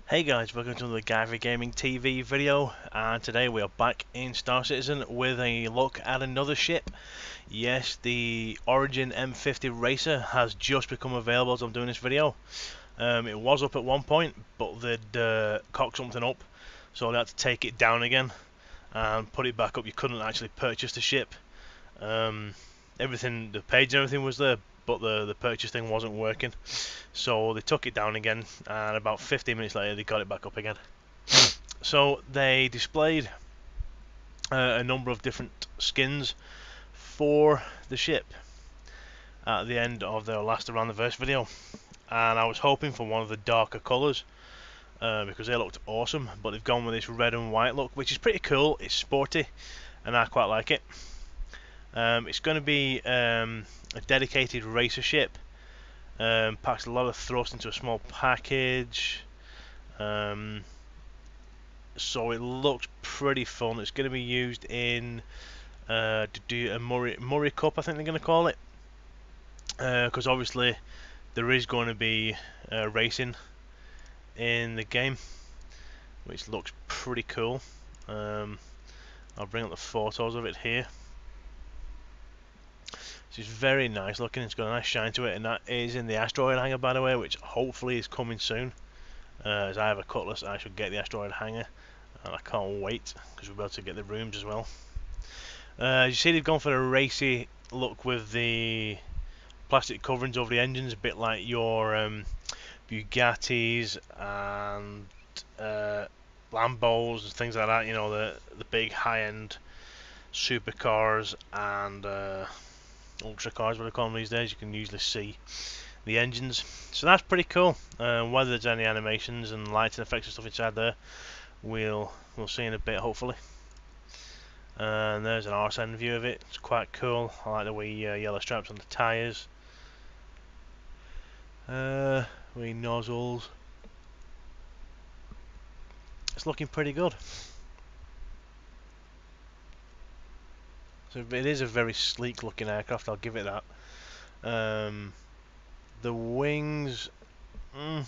Hey guys, welcome to the Guyver Gaming TV video, and today we are back in Star Citizen with a look at another ship. Yes, the Origin M50 Racer has just become available as I'm doing this video. It was up at one point, but they'd cocked something up, so they had to take it down again and put it back up. You couldn't actually purchase the ship. Everything, the page and everything was there, but the purchase thing wasn't working. So they took it down again, and about 15 minutes later they got it back up again. So they displayed a number of different skins for the ship at the end of their last Around the Verse video, and I was hoping for one of the darker colours because they looked awesome, but they've gone with this red and white look, which is pretty cool. It's sporty and I quite like it. It's going to be a dedicated racer ship. Packs a lot of thrust into a small package, so it looks pretty fun. It's going to be used in to do a Murray Cup, I think they're going to call it, because obviously there is going to be racing in the game, which looks pretty cool. I'll bring up the photos of it here. It's very nice looking. It's got a nice shine to it, and that is in the asteroid hangar, by the way, which hopefully is coming soon. As I have a Cutlass, I should get the asteroid hangar, and I can't wait because we'll be able to get the rooms as well. As you see, they've gone for a racy look with the plastic coverings over the engines, a bit like your Bugattis and Lambos and things like that. You know, the big high-end supercars and ultra cars, what they call them these days. You can usually see the engines, so that's pretty cool. Whether there's any animations and lighting effects and stuff inside there, we'll see in a bit, hopefully. And there's an RSN view of it. It's quite cool. I like the wee yellow stripes on the tyres, wee nozzles. It's looking pretty good. So it is a very sleek looking aircraft, I'll give it that. The wings, they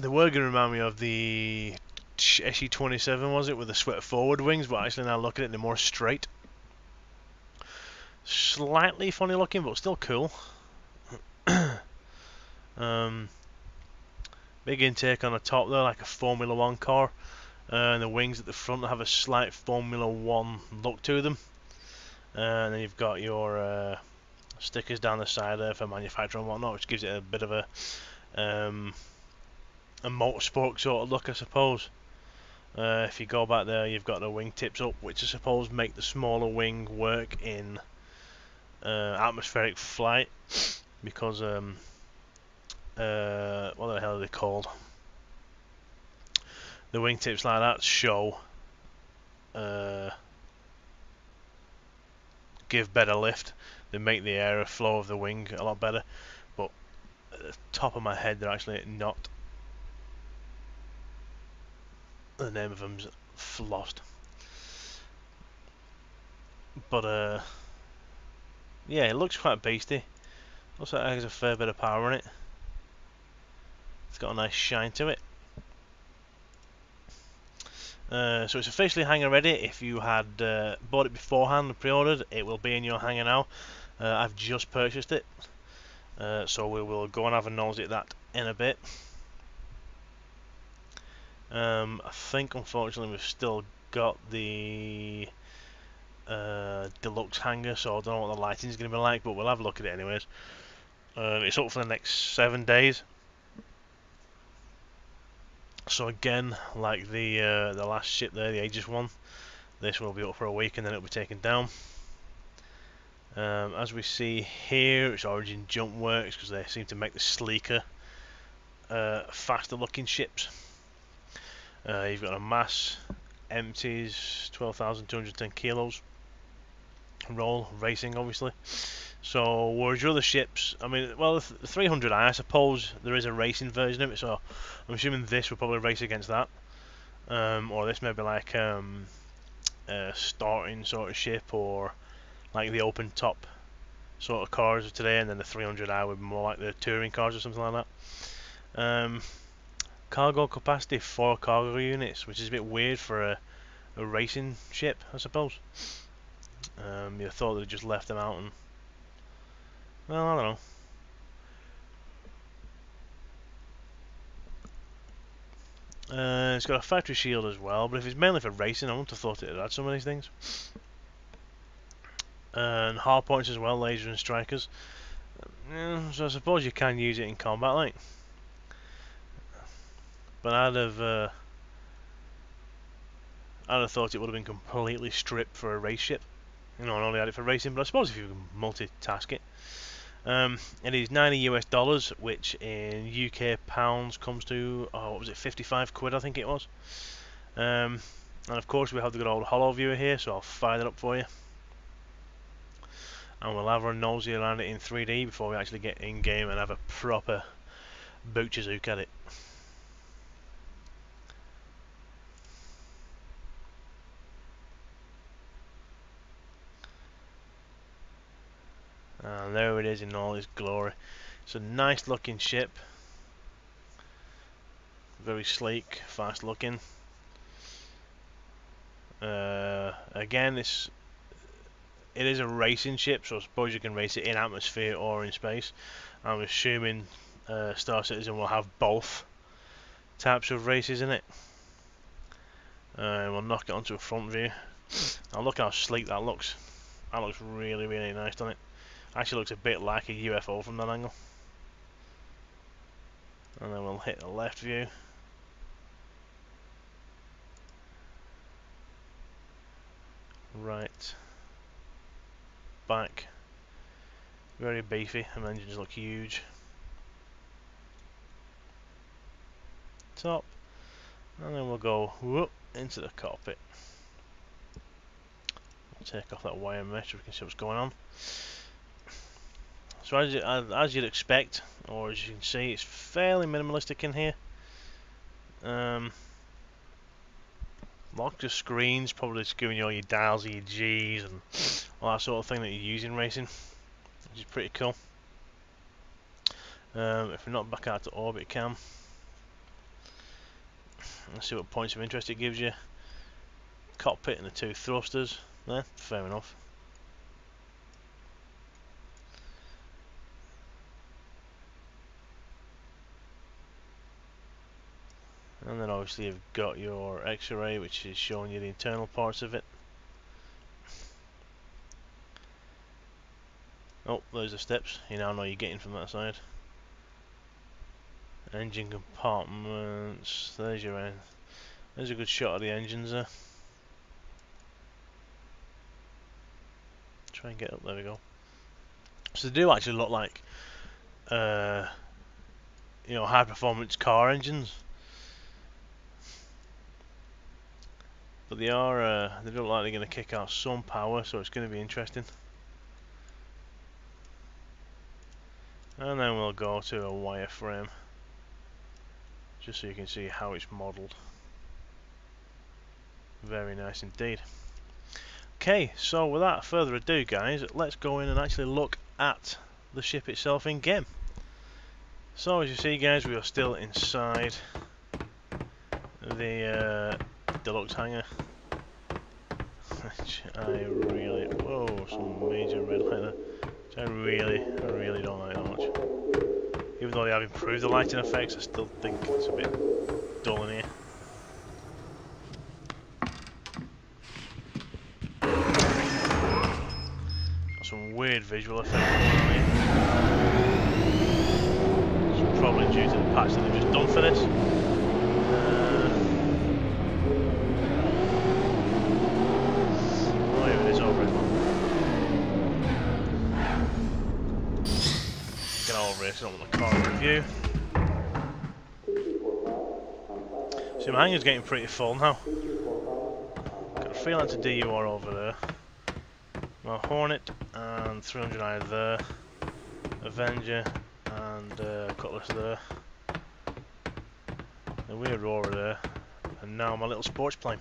were going to remind me of the SE-27, was it, with the swept forward wings, but actually now look at it, they're more straight. Slightly funny looking, but still cool. Big intake on the top there, like a Formula 1 car. And the wings at the front have a slight Formula 1 look to them. And then you've got your stickers down the side there for manufacturer and whatnot, which gives it a bit of a motorsport sort of look, I suppose. If you go back there, you've got the wing tips up, which I suppose make the smaller wing work in atmospheric flight, because what the hell are they called? The wingtips like that show give better lift. They make the airflow of the wing a lot better, but at the top of my head they're actually not. The name of them's lost. But yeah, it looks quite beasty. Looks like it has a fair bit of power in it. It's got a nice shine to it. So it's officially hangar ready. If you had bought it beforehand and pre-ordered, it will be in your hangar now. I've just purchased it, so we will go and have a nosy at that in a bit. I think unfortunately we've still got the deluxe hangar, so I don't know what the lighting is going to be like, but we'll have a look at it anyways. It's up for the next 7 days. So again, like the last ship there, the Aegis one, this will be up for a week and then it'll be taken down. As we see here, it's Origin Jump Works because they seem to make the sleeker, faster looking ships. You've got a mass empties, 12,210 kilos. Roll racing, obviously. So whereas your other ships, I mean, well, the 300i, I suppose there is a racing version of it, so I'm assuming this will probably race against that, or this may be like a starting sort of ship, or like the open top sort of cars of today, and then the 300i would be more like the touring cars or something like that. cargo capacity 4 cargo units, which is a bit weird for a racing ship, I suppose. You thought they'd just left them out, and well, I don't know. It's got a factory shield as well, but if it's mainly for racing, I wouldn't have thought it had some of these things. And hard points as well, laser and strikers. So I suppose you can use it in combat, like. But I'd have thought it would have been completely stripped for a race ship. You know, and only had it for racing. But I suppose if you can multitask it. It is $90 US, which in UK pounds comes to, oh, what was it, 55 quid I think it was. And of course we have the good old holo viewer here, so I'll fire that up for you. And we'll have our nosy around it in 3D before we actually get in game and have a proper butcherzook at it. And there it is in all its glory. It's a nice looking ship. Very sleek, fast looking. Again, it is a racing ship, so I suppose you can race it in atmosphere or in space. I'm assuming Star Citizen will have both types of races in it. We'll knock it onto a front view. Now look how sleek that looks. That looks really, really nice, doesn't it? Actually looks a bit like a UFO from that angle. And then we'll hit the left view. Right. Back. Very beefy, and engines look huge. Top. And then we'll go whoop into the cockpit. We'll take off that wire mesh so we can see what's going on. So as you'd expect, or as you can see, it's fairly minimalistic in here. Lots of screens, probably just giving you all your dials, your G's, and all that sort of thing that you use in racing, which is pretty cool. If we're not back out to orbit cam, let's see what points of interest it gives you. Cockpit and the 2 thrusters. There, fair enough. And then obviously you've got your X-ray, which is showing you the internal parts of it. Oh, there's the steps. You now know you're getting from that side. Engine compartments. There's your end. There's a good shot of the engines there. Try and get up. There we go. So they do actually look like, you know, high-performance car engines. But they are, they look like they're going to kick out some power, so it's going to be interesting. And then we'll go to a wireframe, just so you can see how it's modelled. Very nice indeed. Okay, so without further ado, guys, let's go in and actually look at the ship itself in game. So as you see, guys, we are still inside the deluxe hangar, which I really, whoa, some major red light there, which I really don't like that much. Even though they have improved the lighting effects, I still think it's a bit dull in here. Got some weird visual effects going on here. It's probably due to the patch that they've just done for this. It's not the car review. So my hangar's getting pretty full now. Got a Freelancer DUR over there. My Hornet and 300i there. Avenger and Cutlass there. The weird Aurora there. And now my little sports plane.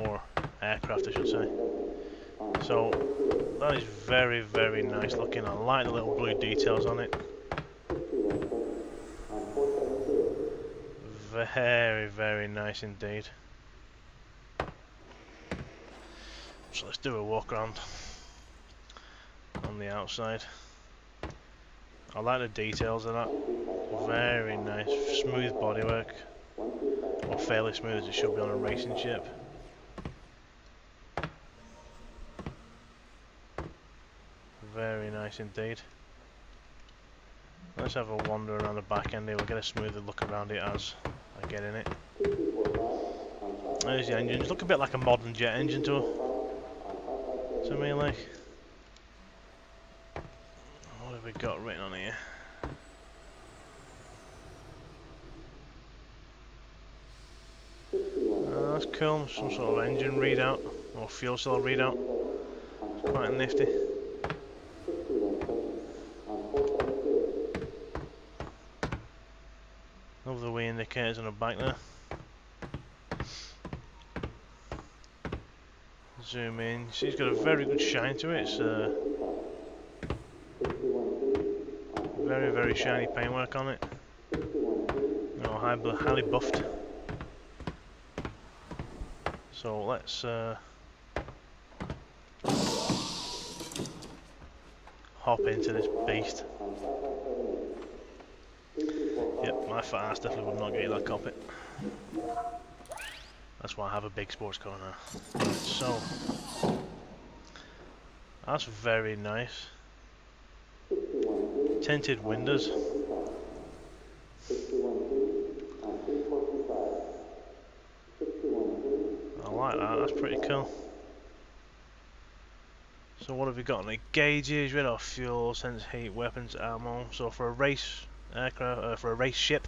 Or aircraft, I should say. So that is very nice looking. I like the little blue details on it. Very, very nice indeed. So let's do a walk around on the outside. I like the details of that. Very nice, smooth bodywork, or fairly smooth as it should be on a racing ship. Very nice indeed. Let's have a wander around the back end here. We'll get a smoother look around it as I get in it. There's the engines. Look a bit like a modern jet engine to me, like. What have we got written on here? That's cool. Some sort of engine readout or fuel cell readout. It's quite nifty. Love the wee indicators on the back there. Zoom in. See, it's got a very good shine to it. It's very, very shiny paintwork on it. Highly buffed. So let's hop into this beast. Yep, my fat ass definitely would not get you that cockpit. That's why I have a big sports car now. Right, so that's very nice. Tinted windows. I like that, that's pretty cool. So what have we got? Like gauges, radar, fuel, sense heat, weapons, ammo. So for a race aircraft, for a race ship,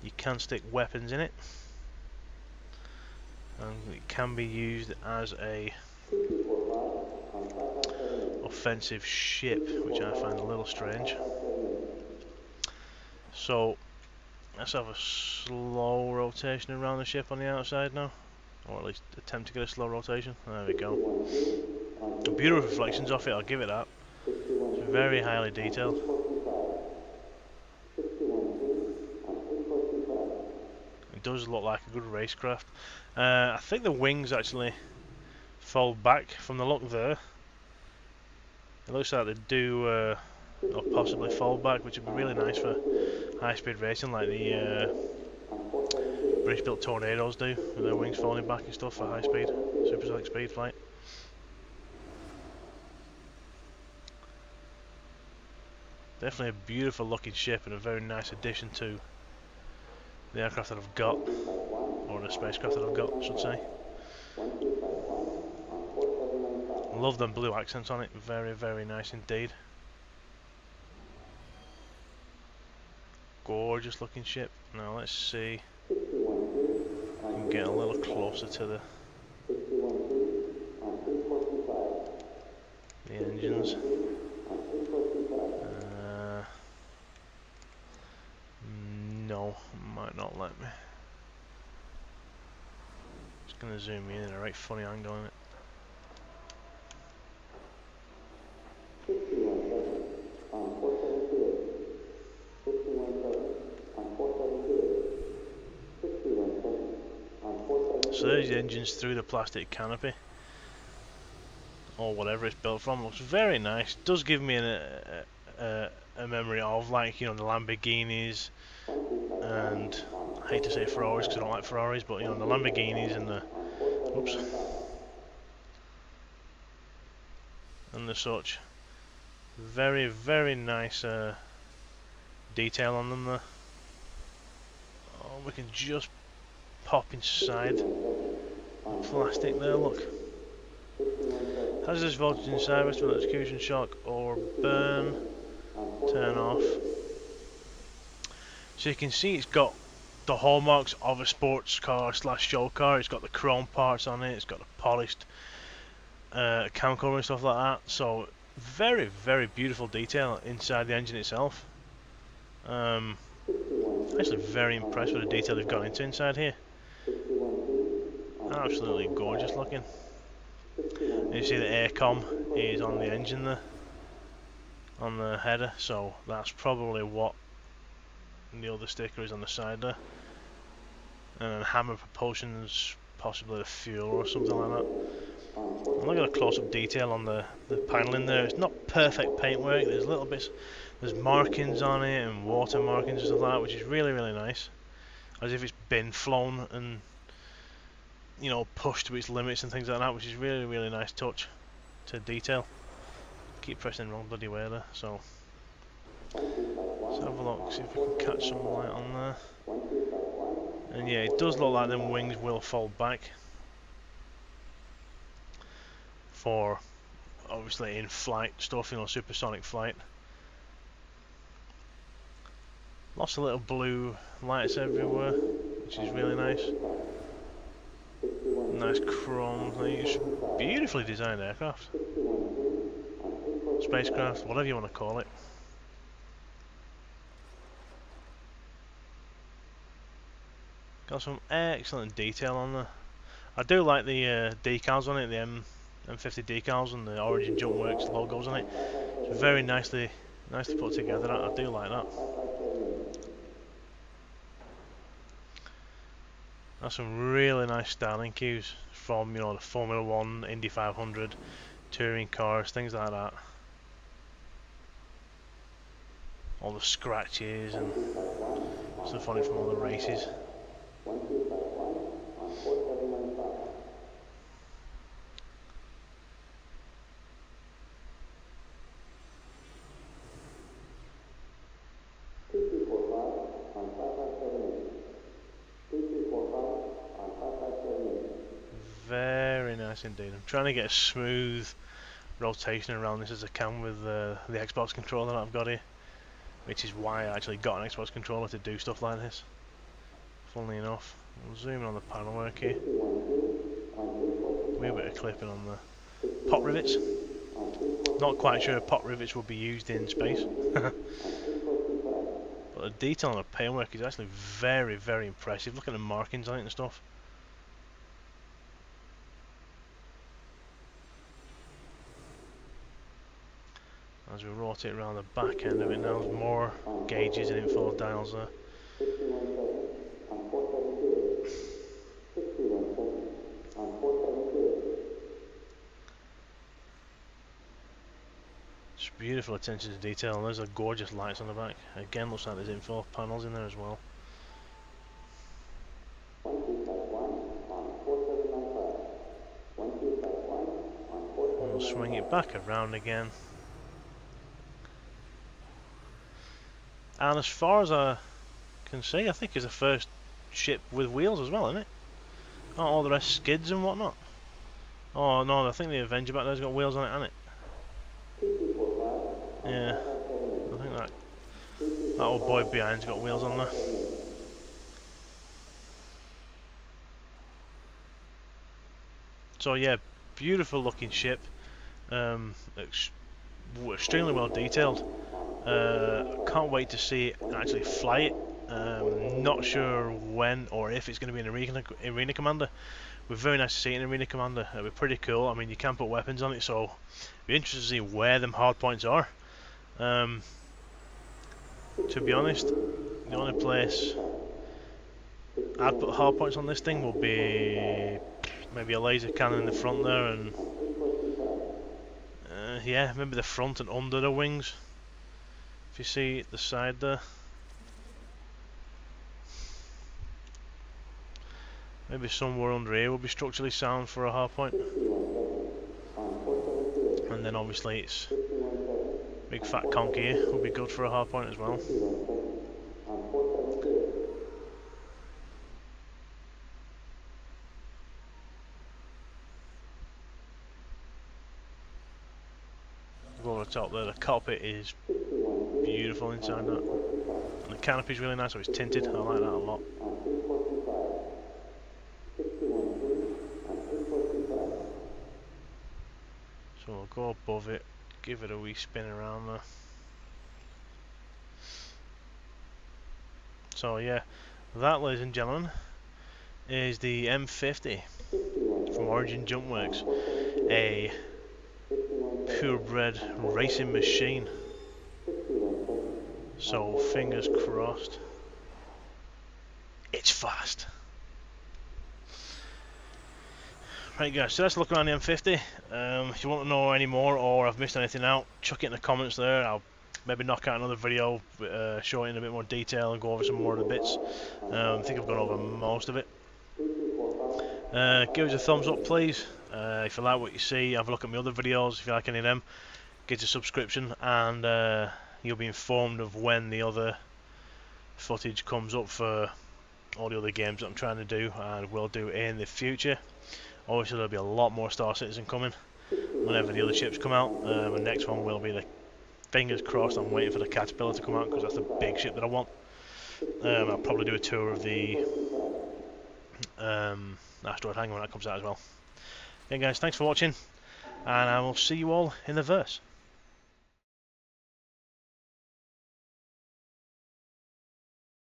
you can stick weapons in it, and it can be used as a offensive ship, which I find a little strange. So let's have a slow rotation around the ship on the outside now, or at least attempt to get a slow rotation. There we go. The beautiful reflections off it, I'll give it that. It's very highly detailed. It does look like a good racecraft. I think the wings actually fold back from the look there. It looks like they do, or possibly fold back, which would be really nice for high-speed racing, like the British-built Tornadoes do, with their wings folding back and stuff for high-speed, supersonic speed flight. Definitely a beautiful looking ship and a very nice addition to the aircraft that I've got, or the spacecraft that I've got, I should say. Love them blue accents on it, very, very nice indeed. Gorgeous looking ship. Now let's see if we can get a little closer to the engines. No, might not let me. Just gonna zoom in a right funny angle on it. So there's the engines through the plastic canopy, or whatever it's built from. Looks very nice. Does give me a memory of, like, you know, the Lamborghinis, and I hate to say Ferraris because I don't like Ferraris, but you know, the Lamborghinis and the and the such. Very, very nice detail on them there. Oh, we can just pop inside the plastic there, look. Hazardous voltage inside, risk of electrocution, shock or burn. Turn off. So you can see it's got the hallmarks of a sports car / show car. It's got the chrome parts on it, it's got the polished cam cover and stuff like that. So very, very beautiful detail inside the engine itself. Actually very impressed with the detail they've got into inside here. Absolutely gorgeous looking. And you see the aircom is on the engine there, on the header, so that's probably what the other sticker is on the side there. and then hammer propulsions, possibly the fuel or something like that. And look at the close-up detail on the panel in there. It's not perfect paintwork. There's little bits, there's markings on it and water markings and stuff like that, which is really nice. As if it's been flown and, you know, pushed to its limits and things like that, which is really nice touch to detail. Keep pressing the wrong bloody way there. So let's have a look, see if we can catch some light on there. And yeah, it does look like them wings will fold back for obviously in flight stuff, you know, supersonic flight. Lots of little blue lights everywhere, which is really nice. Nice chrome thing. It's a beautifully designed aircraft. Spacecraft, whatever you want to call it. Got some excellent detail on there. I do like the decals on it, the M50 decals and the Origin Jump Works logos on it. It's very nicely put together. I do like that. That's some really nice styling cues from, you know, the Formula 1, Indy 500, touring cars, things like that. All the scratches and stuff on it from all the races. Very nice indeed. I'm trying to get a smooth rotation around this as I can with the Xbox controller that I've got here, which is why I actually got an Xbox controller to do stuff like this. Funnily enough, I'll zoom in on the panel work here. Wee bit of clipping on the pot rivets. Not quite sure if pot rivets will be used in space. But the detail on the paintwork is actually very impressive. Look at the markings on it and stuff. As we rotate around the back end of it now, there's more gauges and info dials there. Just beautiful attention to detail. There's a gorgeous lights on the back. Again, looks like there's info panels in there as well. We'll swing it back around again. And as far as I can see, I think it's the first ship with wheels as well, isn't it? Not all the rest skids and whatnot. Oh no, I think the Avenger back there's got wheels on it, hasn't it? Yeah, I think that old boy behind's got wheels on there. So yeah, beautiful looking ship. Extremely well detailed. Can't wait to see it actually fly it. Not sure when or if it's going to be an arena commander. We're very nice to see it in Arena Commander. It'll be pretty cool. I mean, you can put weapons on it, so it'll be interesting to see where them hard points are. To be honest, the only place I'd put hard points on this thing will be maybe a laser cannon in the front there, and yeah, maybe the front and under the wings. If you see the side there. Maybe somewhere under here will be structurally sound for a hard point. And then obviously it's big fat conch here will be good for a hard point as well. Go over the top there, the cockpit is beautiful inside that. And the canopy is really nice, so it's tinted, I like that a lot. So we'll go above it, give it a wee spin around there. So yeah, that, ladies and gentlemen, is the M50 from Origin Jump Works, a purebred racing machine. So fingers crossed, it's fast. Right guys, so let's look around the M50. If you want to know any more or I've missed anything out, chuck it in the comments there. I'll maybe knock out another video, show it in a bit more detail and go over some more of the bits. I think I've gone over most of it. Give us a thumbs up please. If you like what you see, have a look at my other videos if you like any of them. Get a subscription and you'll be informed of when the other footage comes up for all the other games that I'm trying to do and will do in the future. Obviously there'll be a lot more Star Citizen coming whenever the other ships come out. The next one will be the, fingers crossed, I'm waiting for the Caterpillar to come out because that's the big ship that I want. I'll probably do a tour of the asteroid hangar when that comes out as well. Okay guys, thanks for watching and I will see you all in the verse.